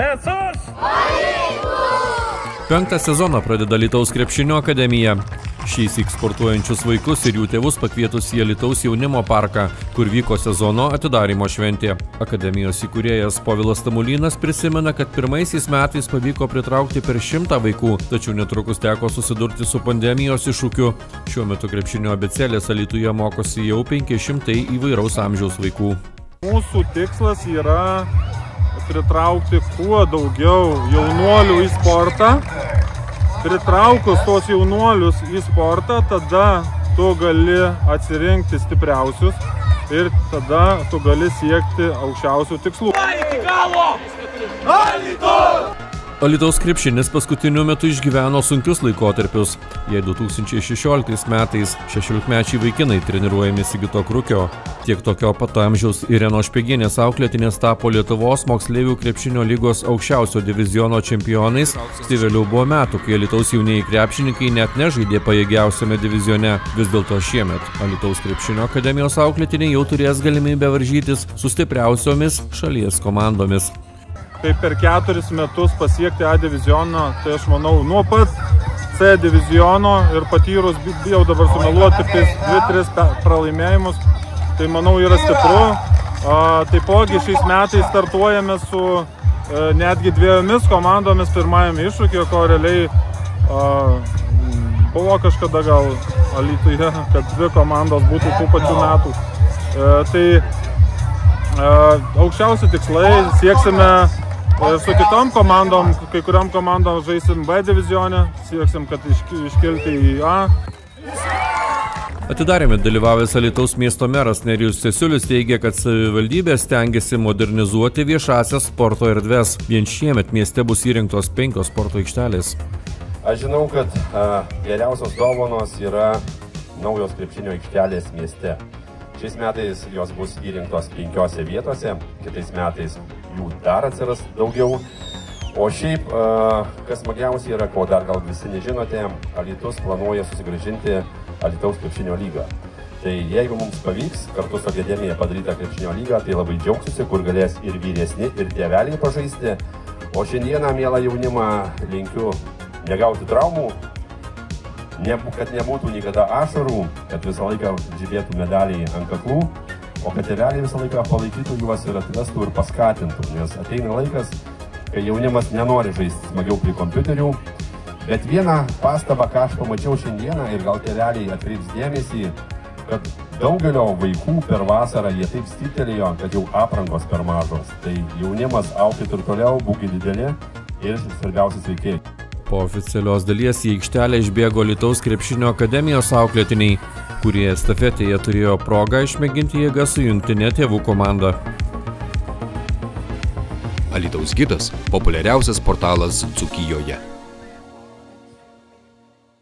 Mėsos! Penktą sezoną pradeda Alytaus krepšinio akademija. Šįsyk sportuojančius vaikus ir jų tėvus pakvietus į Alytaus jaunimo parką, kur vyko sezono atidarymo šventė. Akademijos įkūrėjas Povilas Tamulynas prisimena, kad pirmaisiais metais pavyko pritraukti per 100 vaikų, tačiau netrukus teko susidurti su pandemijos iššūkiu. Šiuo metu krepšinio abėcėlės Alytuje mokosi jau 500 įvairaus amžiaus vaikų. Mūsų tikslas yra pritraukti kuo daugiau jaunuolių į sportą. Pritraukus tos jaunuolius į sportą, tada tu gali atsirinkti stipriausius ir tada tu gali siekti aukščiausių tikslų. Alytaus krepšinis paskutiniu metu išgyveno sunkius laikotarpius. Jei 2016 metais 16-mečiai vaikinai treniruojami Sigito Krukio, tiek tokio pat amžiaus Irenos Špegienės auklėtinės tapo Lietuvos moksleivių krepšinio lygos aukščiausio diviziono čempionais, tai vėliau buvo metų, kai Alytaus jaunieji krepšininkai net nežaidė pajėgiausiame divizione. Vis dėlto šiemet Alytaus krepšinio akademijos auklėtiniai jau turės galimybę varžytis su stipriausiomis šalies komandomis. Tai per 4 metus pasiekti A divizioną, tai aš manau, nuo pat C diviziono ir patyrus, bijau dabar sumeluoti, 2-3 pralaimėjimus, tai manau yra stipru. Taipogi šiais metais startuojame su netgi 2 komandomis pirmajame iššūkyje, ko realiai buvo kažkada gal Alytuje, kad 2 komandos būtų tų pačių metų. Tai aukščiausi tikslai sieksime su kitom komandom, kai kuriam komandom žaisim B divizione, sieksim, kad iškilti į A. Atidarėme dalyvavęs Alytaus miesto meras Nerijus Cesiulis teigia, kad savivaldybė stengiasi modernizuoti viešąsias sporto erdves. Vien šiemet mieste bus įrengtos 5 sporto aikštelės. Aš žinau, kad geriausios dovanos yra naujos krepšinio aikštelės mieste. Šiais metais jos bus įrengtos 5 vietose, kitais metais jų dar atsiras daugiau. O šiaip, kas smagiausia yra, ko dar gal visi nežinote, Alytus planuoja susigrąžinti Alytaus krepšinio lygą. Tai jeigu mums pavyks kartu su akademija padaryti krepšinio lygą, tai labai džiaugsiuosi, kur galės ir vyresni, ir tėveliai pažaisti. O šiandieną, mielą jaunimą, linkiu negauti traumų, kad nebūtų niekada ašarų, kad visą laiką žibėtų medaliai ant kaklų, o kad tėveliai visą laiką palaikytų juos ir atvestų ir paskatintų, nes ateina laikas, kai jaunimas nenori žaisti smagiau prie kompiuterių. Bet vieną pastabą, ką aš pamačiau šiandieną ir gal tėveliai atkreips dėmesį, kad daugelio vaikų per vasarą jie taip stiktelėjo, kad jau aprangos per mažos. Tai jaunimas aukit ir toliau, būkit dideli ir svarbiausi sveiki. Po oficialios dalies į aikštelę išbėgo Alytaus krepšinio akademijos auklėtiniai, kurie estafetėje turėjo progą išmėginti jėgą su jungtine tėvų komanda. Alytaus gidas – populiariausias portalas Dzūkijoje.